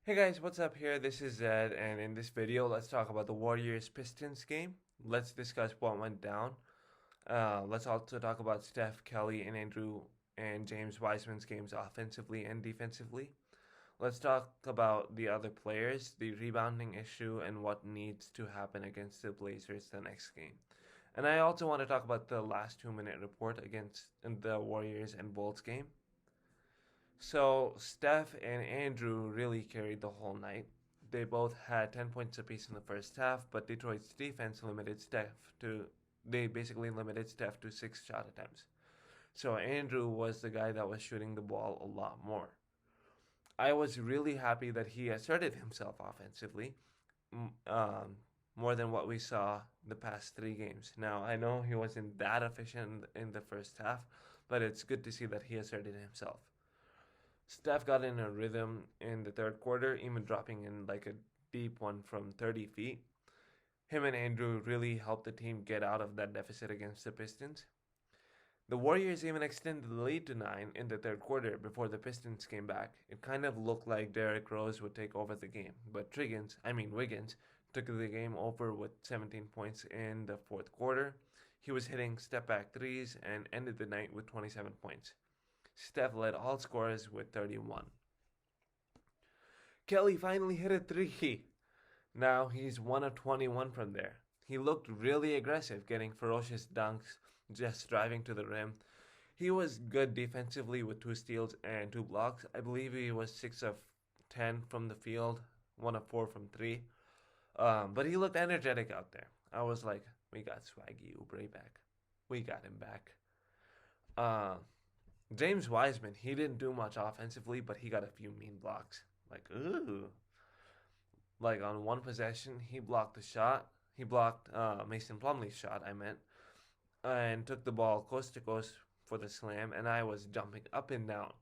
Hey guys, what's up here? This is Zed, and in this video, let's talk about the Warriors Pistons game. Let's discuss what went down. Let's also talk about Steph, Kelly, and Andrew and James Wiseman's games offensively and defensively. Let's talk about the other players, the rebounding issue, and what needs to happen against the Blazers the next game. And I also want to talk about the last 2 minute report against the Warriors and Bulls game. So Steph and Andrew really carried the whole night. They both had 10 points apiece in the first half, but Detroit's defense limited Steph to they basically limited Steph to 6 shot attempts. So Andrew was the guy that was shooting the ball a lot more. I was really happy that he asserted himself offensively, more than what we saw the past 3 games. Now, I know he wasn't that efficient in the first half, but it's good to see that he asserted himself. Steph got in a rhythm in the third quarter, even dropping in like a deep one from 30 feet. Him and Andrew really helped the team get out of that deficit against the Pistons. The Warriors even extended the lead to 9 in the third quarter before the Pistons came back. It kind of looked like Derrick Rose would take over the game, but Wiggins, took the game over with 17 points in the fourth quarter. He was hitting step back threes and ended the night with 27 points. Steph led all scorers with 31. Kelly finally hit a three. Now he's 1 of 21 from there. He looked really aggressive, getting ferocious dunks, just driving to the rim. He was good defensively with 2 steals and 2 blocks. I believe he was 6 of 10 from the field, 1 of 4 from 3. But he looked energetic out there. I was like, we got Swaggy Oubre back. We got him back. James Wiseman, he didn't do much offensively, but he got a few mean blocks. Like, ooh. Like on one possession, he blocked the shot. He blocked Mason Plumlee's shot, I meant, and took the ball coast to coast for the slam, and I was jumping up and down.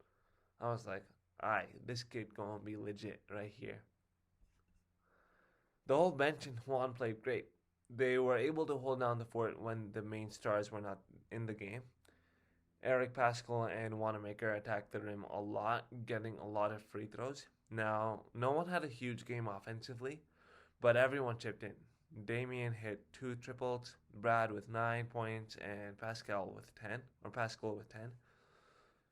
I was like, alright, this kid gonna be legit right here. The whole bench and Juan played great. They were able to hold down the fort when the main stars were not in the game. Eric Pascal and Wanamaker attacked the rim a lot, getting a lot of free throws. Now, no one had a huge game offensively, but everyone chipped in. Damian hit 2 triples, Brad with 9 points, and Pascal with 10.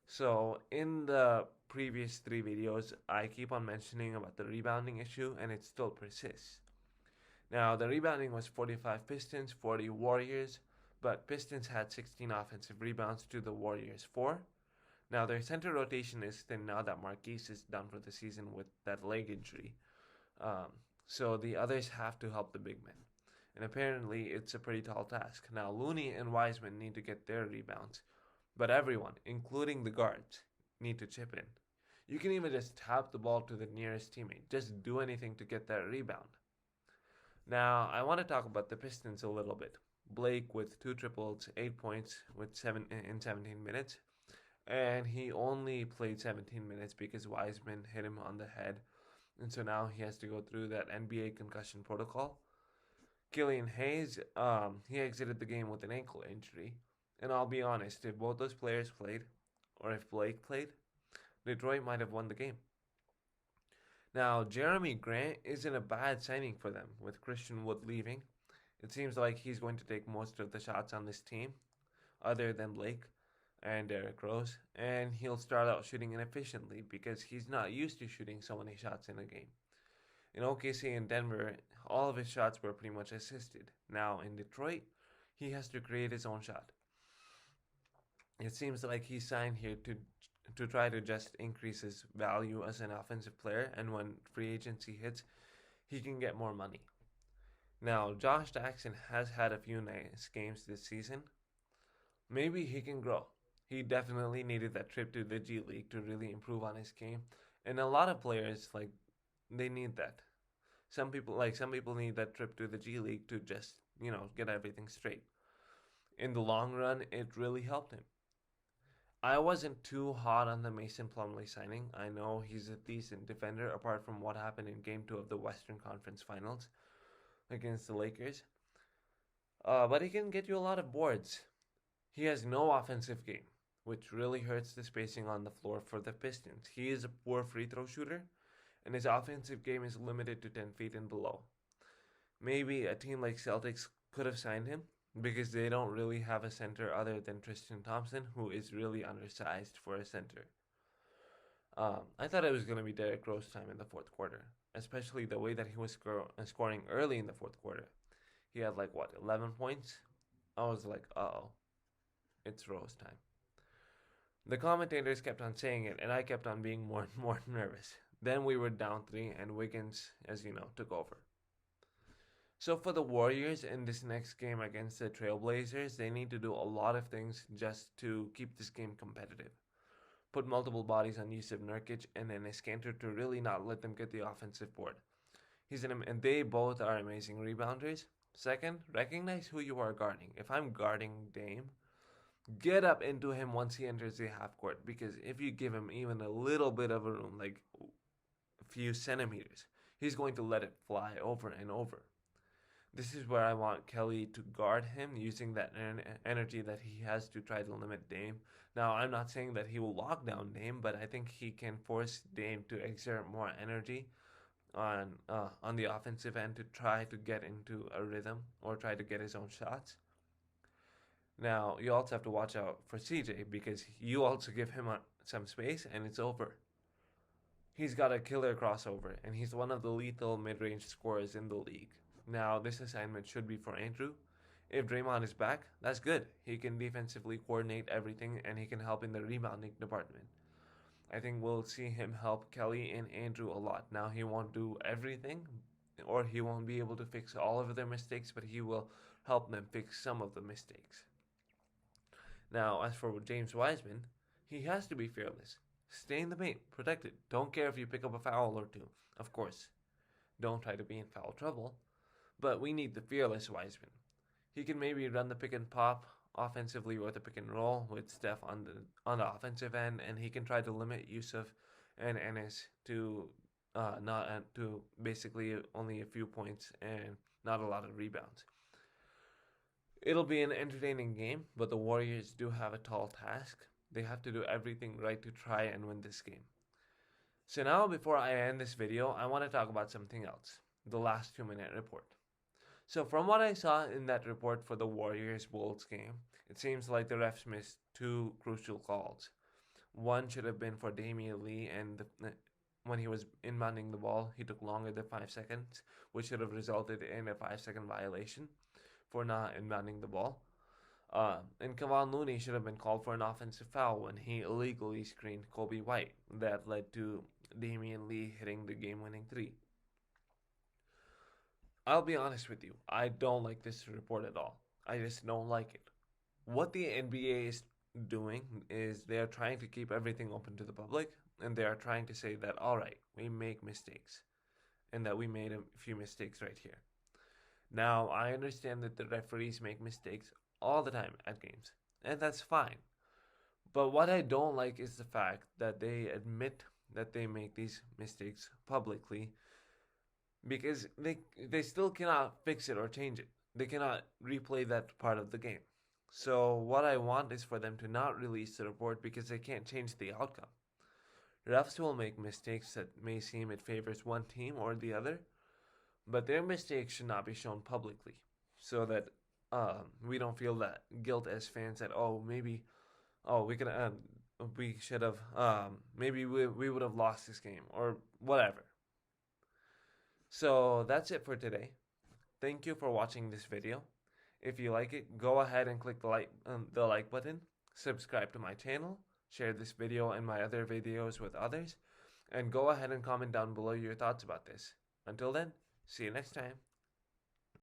So, in the previous 3 videos, I keep on mentioning about the rebounding issue, and it still persists. Now, the rebounding was 45 Pistons, 40 Warriors, but Pistons had 16 offensive rebounds to the Warriors 4. Now, their center rotation is thin now that Marquise is done for the season with that leg injury. So the others have to help the big men. And apparently, it's a pretty tall task. Now, Looney and Wiseman need to get their rebounds, but everyone, including the guards, need to chip in. You can even just tap the ball to the nearest teammate. Just do anything to get that rebound. Now, I want to talk about the Pistons a little bit. Blake with 2 triples, 8 points with 17 minutes, and he only played 17 minutes because Wiseman hit him on the head, and so now he has to go through that NBA concussion protocol. Killian Hayes, he exited the game with an ankle injury, and I'll be honest, if both those players played, or if Blake played, Detroit might have won the game. Now, Jerami Grant isn't a bad signing for them, with Christian Wood leaving. It seems like he's going to take most of the shots on this team, other than Blake and Derrick Rose, and he'll start out shooting inefficiently because he's not used to shooting so many shots in a game. In OKC and Denver, all of his shots were pretty much assisted. Now, in Detroit, he has to create his own shot. It seems like he signed here to try to just increase his value as an offensive player, and when free agency hits, he can get more money. Now, Josh Jackson has had a few nice games this season. Maybe he can grow. He definitely needed that trip to the G League to really improve on his game, and a lot of players they need that. Some people need that trip to the G League to just get everything straight. In the long run, it really helped him. I wasn't too hot on the Mason Plumlee signing. I know he's a decent defender apart from what happened in Game 2 of the Western Conference Finals against the Lakers. But he can get you a lot of boards. He has no offensive game, which really hurts the spacing on the floor for the Pistons. He is a poor free throw shooter, and his offensive game is limited to 10 feet and below. Maybe a team like Celtics could have signed him because they don't really have a center other than Tristan Thompson, who is really undersized for a center. I thought it was going to be Derrick Rose time in the fourth quarter, especially the way that he was scoring early in the fourth quarter. He had 11 points? I was like, uh-oh, it's Rose time. The commentators kept on saying it, and I kept on being more and more nervous. Then we were down 3, and Wiggins, as you know, took over. So for the Warriors in this next game against the Trailblazers, they need to do a lot of things just to keep this game competitive. Put multiple bodies on Yusuf Nurkic and then Iskanter to really not let them get the offensive board. And they both are amazing rebounders. Second, recognize who you are guarding. If I'm guarding Dame, get up into him once he enters the half court, because if you give him even a little bit of a room, like a few centimeters, he's going to let it fly over and over. This is where I want Kelly to guard him, using that energy that he has to try to limit Dame. Now, I'm not saying that he will lock down Dame, but I think he can force Dame to exert more energy on the offensive end to try to get into a rhythm or try to get his own shots. Now, you also have to watch out for CJ, because you also give him some space and it's over. He's got a killer crossover, and he's one of the lethal mid-range scorers in the league. Now, this assignment should be for Andrew. If Draymond is back, that's good. He can defensively coordinate everything, and he can help in the rebounding department. I think we'll see him help Kelly and Andrew a lot. Now, he won't do everything, or he won't be able to fix all of their mistakes, but he will help them fix some of the mistakes. Now, as for James Wiseman, he has to be fearless. Stay in the paint, protect it. Don't care if you pick up a foul or two. Of course, don't try to be in foul trouble. But we need the fearless Wiseman. He can maybe run the pick and pop offensively or the pick and roll with Steph on the offensive end, and he can try to limit Yusuf and Enes to to basically only a few points and not a lot of rebounds. It'll be an entertaining game, but the Warriors do have a tall task. They have to do everything right to try and win this game. So now, before I end this video, I want to talk about something else. The last 2-minute report. So from what I saw in that report for the Warriors-Bulls game, it seems like the refs missed 2 crucial calls. One should have been for Damian Lee, and when he was inbounding the ball, he took longer than 5 seconds, which should have resulted in a 5-second violation for not inbounding the ball. And Kevon Looney should have been called for an offensive foul when he illegally screened Kobe White. That led to Damian Lee hitting the game-winning 3. I'll be honest with you, I don't like this report at all. I just don't like it. What the NBA is doing is they are trying to keep everything open to the public, and they are trying to say that, alright, we make mistakes, and that we made a few mistakes right here. Now, I understand that the referees make mistakes all the time at games, and that's fine. But what I don't like is the fact that they admit that they make these mistakes publicly, because they still cannot fix it or change it. They cannot replay that part of the game. So what I want is for them to not release the report, because they can't change the outcome. Refs will make mistakes that may seem it favors one team or the other, but their mistakes should not be shown publicly, so that we don't feel that guilt as fans that we should have maybe we would have lost this game or whatever. So that's it for today. Thank you for watching this video. If you like it, go ahead and click the like button, subscribe to my channel, share this video and my other videos with others, and go ahead and comment down below your thoughts about this. Until then, see you next time.